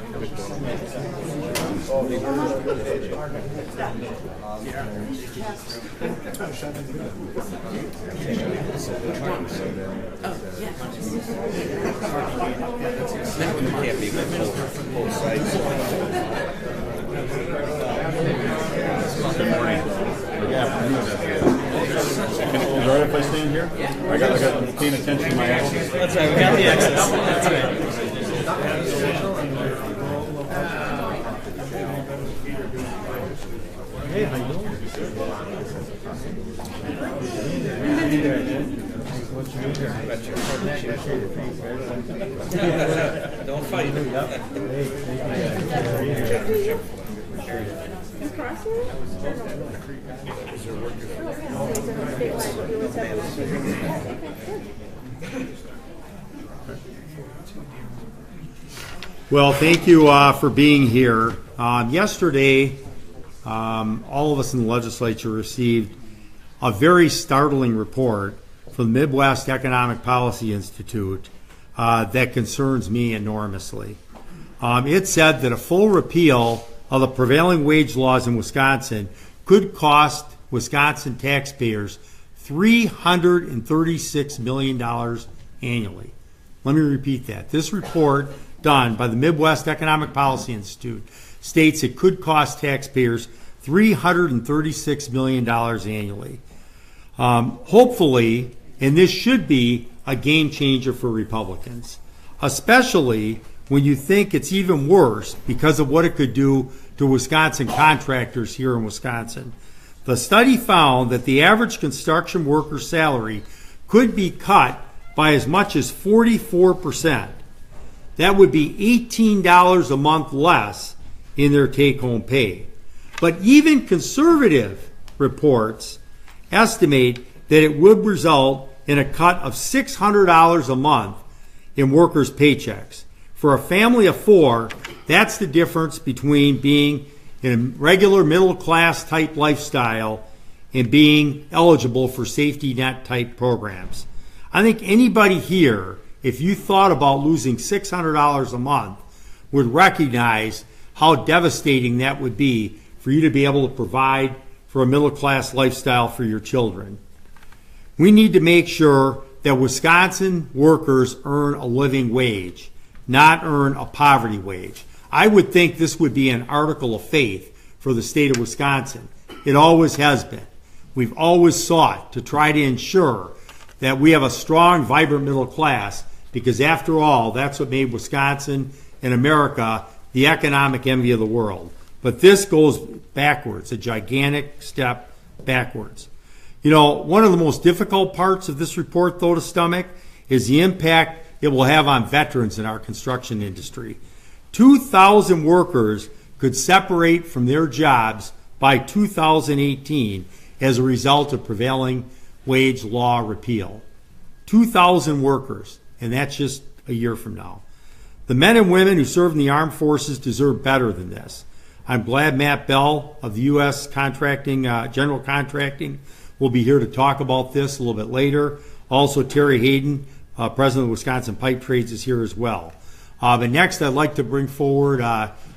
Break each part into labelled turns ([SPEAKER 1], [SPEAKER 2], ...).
[SPEAKER 1] Is it all right if I stand here? I got paying attention to my access.
[SPEAKER 2] That's right, we got the access. That's right.
[SPEAKER 1] Hey, how you doing?
[SPEAKER 2] Don't fight.
[SPEAKER 3] Well, thank you for being here. Yesterday, all of us in the legislature received a very startling report from the Midwest Economic Policy Institute that concerns me enormously. It said that a full repeal of the prevailing wage laws in Wisconsin could cost Wisconsin taxpayers $336 million annually. Let me repeat that. This report done by the Midwest Economic Policy Institute states it could cost taxpayers $336 million annually. Hopefully, and this should be a game changer for Republicans, especially when you think it's even worse because of what it could do to Wisconsin contractors here in Wisconsin. The study found that the average construction worker's salary could be cut by as much as 44%. That would be $18 a month less in their take-home pay. But even conservative reports estimate that it would result in a cut of $600 a month in workers' paychecks. For a family of four, that's the difference between being in a regular middle-class type lifestyle and being eligible for safety net type programs. I think anybody here, if you thought about losing $600 a month, would recognize how devastating that would be for you to be able to provide for a middle-class lifestyle for your children. We need to make sure that Wisconsin workers earn a living wage, not earn a poverty wage. I would think this would be an article of faith for the state of Wisconsin. It always has been. We've always sought to try to ensure that we have a strong, vibrant middle class, because after all, that's what made Wisconsin and America the economic envy of the world. But this goes backwards, a gigantic step backwards. You know, one of the most difficult parts of this report, though, to stomach is the impact it will have on veterans in our construction industry. 2,000 workers could separate from their jobs by 2018 as a result of prevailing wage law repeal. 2,000 workers, and that's just a year from now. The men and women who serve in the armed forces deserve better than this. I'm glad Matt Bell of the U.S. Contracting, General Contracting will be here to talk about this a little bit later. Also, Terry Hayden, President of Wisconsin Pipe Trades, is here as well. But next, I'd like to bring forward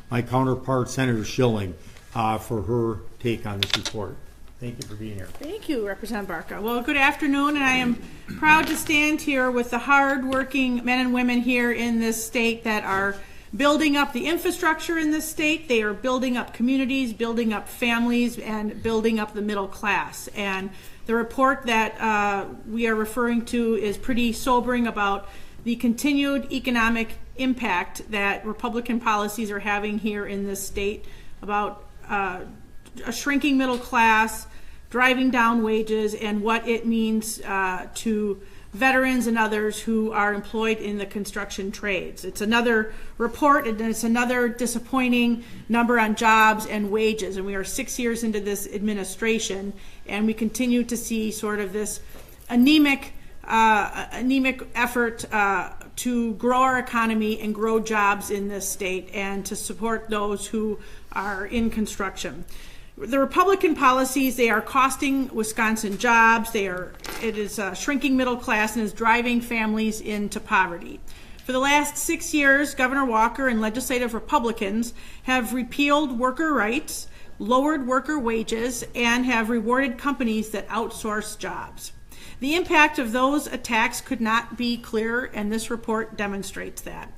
[SPEAKER 3] my counterpart, Senator Schilling, for her take on this report. Thank you for being here.
[SPEAKER 4] Thank you, Representative Barca. Well, good afternoon, and I am proud to stand here with the hard-working men and women here in this state that are building up the infrastructure in this state. They are building up communities, building up families, and building up the middle class. And the report that we are referring to is pretty sobering about the continued economic impact that Republican policies are having here in this state, about a shrinking middle class, driving down wages, and what it means to veterans and others who are employed in the construction trades. It's another report, and it's another disappointing number on jobs and wages. And we are 6 years into this administration, and we continue to see sort of this anemic effort to grow our economy and grow jobs in this state and to support those who are in construction. The Republican policies, they are costing Wisconsin jobs. It is a shrinking middle class and is driving families into poverty. For the last 6 years, Governor Walker and legislative Republicans have repealed worker rights, lowered worker wages, and have rewarded companies that outsource jobs. The impact of those attacks could not be clearer, and this report demonstrates that.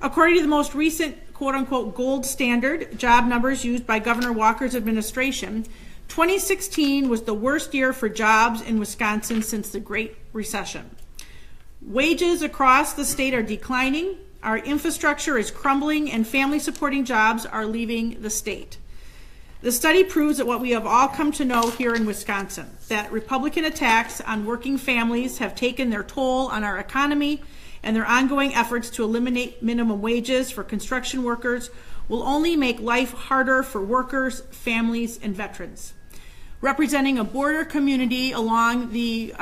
[SPEAKER 4] According to the most recent quote-unquote gold standard job numbers used by Governor Walker's administration, 2016 was the worst year for jobs in Wisconsin since the Great Recession. Wages across the state are declining, our infrastructure is crumbling, and family-supporting jobs are leaving the state. The study proves that what we have all come to know here in Wisconsin, that Republican attacks on working families have taken their toll on our economy, and their ongoing efforts to eliminate minimum wages for construction workers will only make life harder for workers, families, and veterans. Representing a border community along the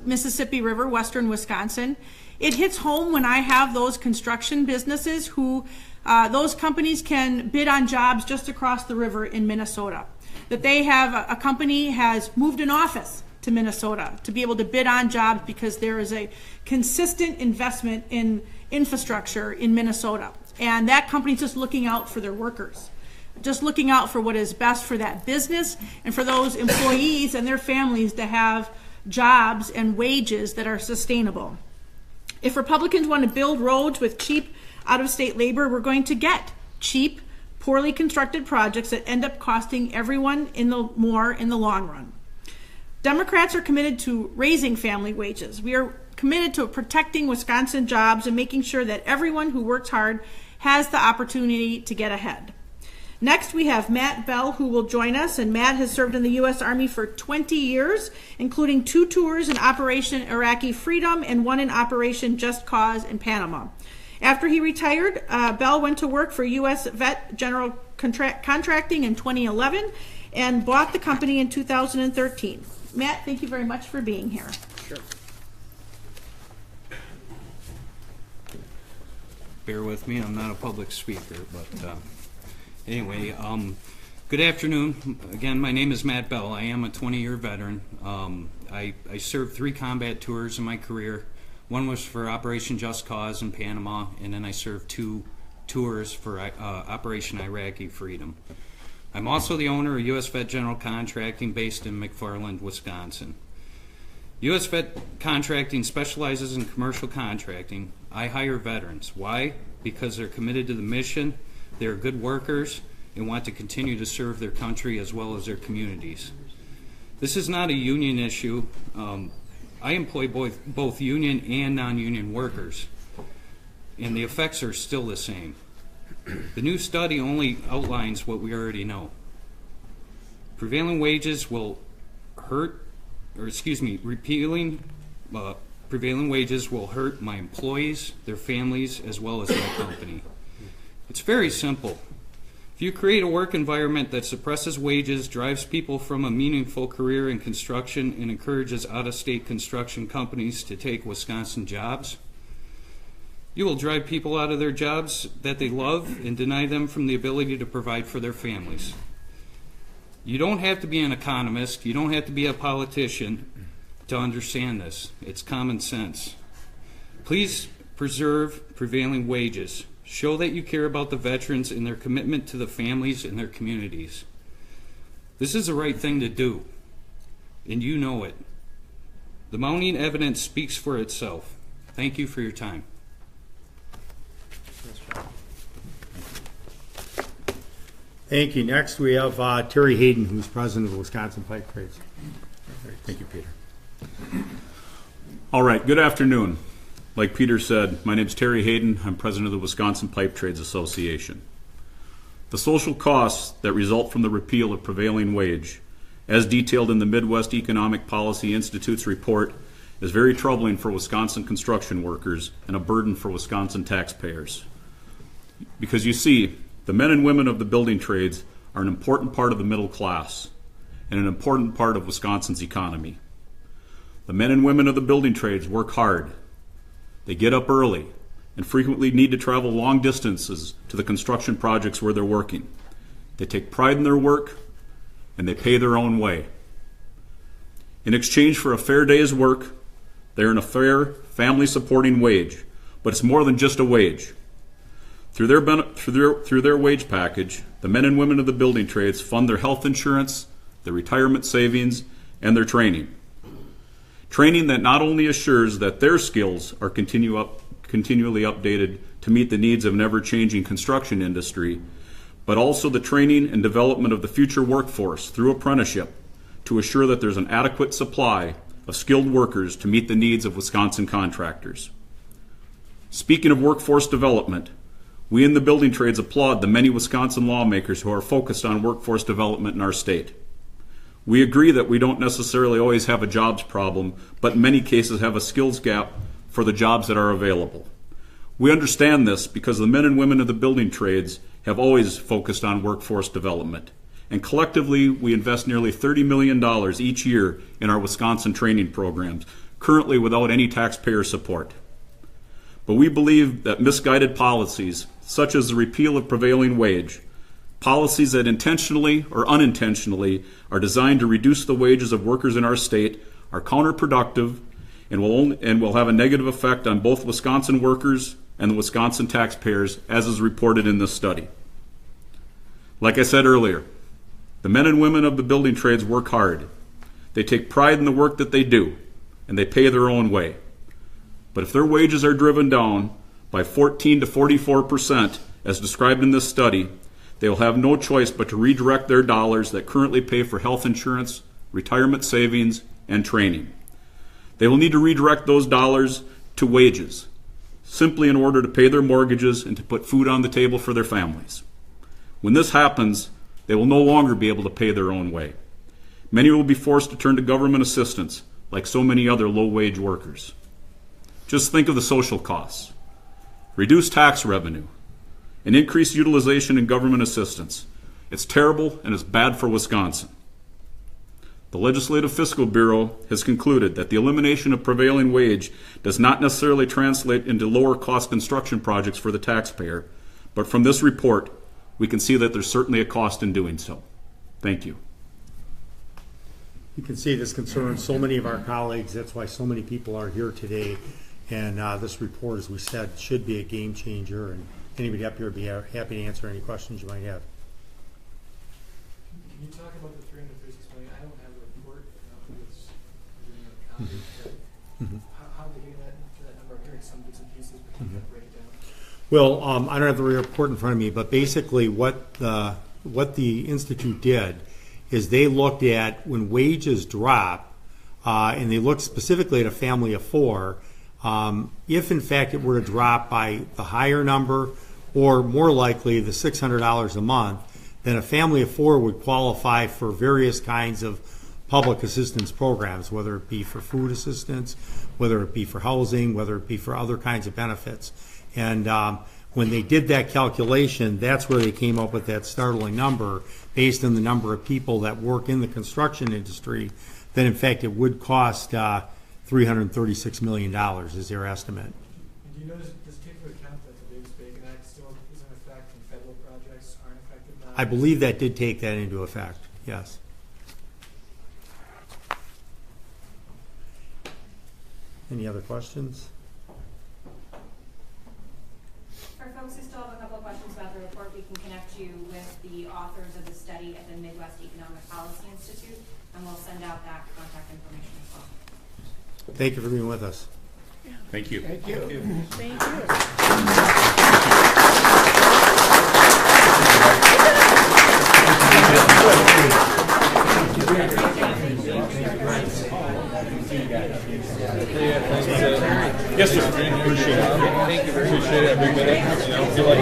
[SPEAKER 4] Mississippi River, western Wisconsin, it hits home when I have those construction businesses who, those companies can bid on jobs just across the river in Minnesota. That they have, a company has moved an office to Minnesota to be able to bid on jobs because there is a consistent investment in infrastructure in Minnesota. And that company's just looking out for their workers, just looking out for what is best for that business and for those employees and their families to have jobs and wages that are sustainable. If Republicans want to build roads with cheap out-of-state labor, we're going to get cheap, poorly constructed projects that end up costing everyone more in the long run. Democrats are committed to raising family wages. We are committed to protecting Wisconsin jobs and making sure that everyone who works hard has the opportunity to get ahead. Next, we have Matt Bell, who will join us, and Matt has served in the U.S. Army for 20 years, including 2 tours in Operation Iraqi Freedom and 1 in Operation Just Cause in Panama. After he retired, Bell went to work for U.S. Vet General Contracting in 2011 and bought the company in 2013. Matt, thank you very much for being here.
[SPEAKER 2] Sure.
[SPEAKER 5] Bear with me, I'm not a public speaker, but anyway, good afternoon. Again, my name is Matt Bell. I am a 20-year veteran. I served 3 combat tours in my career. One was for Operation Just Cause in Panama, and then I served 2 tours for Operation Iraqi Freedom. I'm also the owner of U.S. Vet General Contracting based in McFarland, Wisconsin. U.S. Vet Contracting specializes in commercial contracting. I hire veterans. Why? Because they're committed to the mission, they're good workers, and want to continue to serve their country as well as their communities. This is not a union issue. I employ both union and non-union workers, and the effects are still the same. The new study only outlines what we already know. Prevailing wages will repealing prevailing wages will hurt my employees, their families, as well as my company. It's very simple. If you create a work environment that suppresses wages, drives people from a meaningful career in construction, and encourages out-of-state construction companies to take Wisconsin jobs, you will drive people out of their jobs that they love and deny them from the ability to provide for their families. You don't have to be an economist, you don't have to be a politician to understand this. It's common sense. Please preserve prevailing wages. Show that you care about the veterans and their commitment to the families and their communities. This is the right thing to do, and you know it. The mounting evidence speaks for itself. Thank you for your time.
[SPEAKER 3] Thank you. Next, we have Terry Hayden, who's president of Wisconsin Pipe Trades.
[SPEAKER 1] Thank you, Peter. All right, good afternoon. Like Peter said, my name is Terry Hayden. I'm president of the Wisconsin Pipe Trades Association. The social costs that result from the repeal of prevailing wage, as detailed in the Midwest Economic Policy Institute's report, is very troubling for Wisconsin construction workers and a burden for Wisconsin taxpayers. Because you see, the men and women of the building trades are an important part of the middle class and an important part of Wisconsin's economy. The men and women of the building trades work hard. They get up early and frequently need to travel long distances to the construction projects where they're working. They take pride in their work and they pay their own way. In exchange for a fair day's work, they earn a fair family supporting wage, but it's more than just a wage. Through their wage package, the men and women of the building trades fund their health insurance, their retirement savings, and their training. Training that not only assures that their skills are continually updated to meet the needs of an ever-changing construction industry, but also the training and development of the future workforce through apprenticeship to assure that there's an adequate supply of skilled workers to meet the needs of Wisconsin contractors. Speaking of workforce development, we in the building trades applaud the many Wisconsin lawmakers who are focused on workforce development in our state. We agree that we don't necessarily always have a jobs problem, but in many cases have a skills gap for the jobs that are available. We understand this because the men and women of the building trades have always focused on workforce development. And collectively, we invest nearly $30 million each year in our Wisconsin training programs, currently without any taxpayer support. But we believe that misguided policies, such as the repeal of prevailing wage, policies that intentionally or unintentionally are designed to reduce the wages of workers in our state, are counterproductive and will have a negative effect on both Wisconsin workers and the Wisconsin taxpayers, as is reported in this study. Like I said earlier, the men and women of the building trades work hard. They take pride in the work that they do, and they pay their own way. But if their wages are driven down by 14 to 44%, as described in this study, they will have no choice but to redirect their dollars that currently pay for health insurance, retirement savings, and training. They will need to redirect those dollars to wages, simply in order to pay their mortgages and to put food on the table for their families. When this happens, they will no longer be able to pay their own way. Many will be forced to turn to government assistance, like so many other low-wage workers. Just think of the social costs. Reduced tax revenue, and increased utilization in government assistance. It's terrible and it's bad for Wisconsin. The Legislative Fiscal Bureau has concluded that the elimination of prevailing wage does not necessarily translate into lower cost construction projects for the taxpayer, but from this report, we can see that there's certainly a cost in doing so. Thank you.
[SPEAKER 3] You can see this concerns so many of our colleagues. That's why so many people are here today. And this report, as we said, should be a game changer. And anybody up here would be happy to answer any questions you might have.
[SPEAKER 6] Can you talk about the 336 million? I don't have a report. It's how are they getting that number? I'm hearing some bits and pieces, but can you break it down?
[SPEAKER 3] Well, I don't have the report in front of me, but basically what the Institute did is they looked at when wages drop, and they looked specifically at a family of four. If in fact it were to drop by the higher number, or more likely the $600 a month, then a family of four would qualify for various kinds of public assistance programs, whether it be for food assistance, whether it be for housing, whether it be for other kinds of benefits. And when they did that calculation, that's where they came up with that startling number based on the number of people that work in the construction industry, that in fact it would cost $336 million is their estimate.
[SPEAKER 6] And do you notice, does it take into account that the Davis Bacon Act still is in effect and federal projects aren't affected now?
[SPEAKER 3] I believe that did take that into effect, yes. Any other questions?
[SPEAKER 7] For folks who still have a couple of questions about the report, we can connect you with the authors of the study at the Midwest Economic Policy Institute, and we'll send out that contact information as well.
[SPEAKER 3] Thank you for being with us.
[SPEAKER 1] Thank you.
[SPEAKER 4] Thank you.
[SPEAKER 8] Yes, sir. Appreciate it. Thank you very much. Appreciate every minute. You know, feel like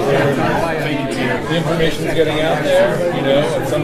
[SPEAKER 8] the information's getting out there. You know, at some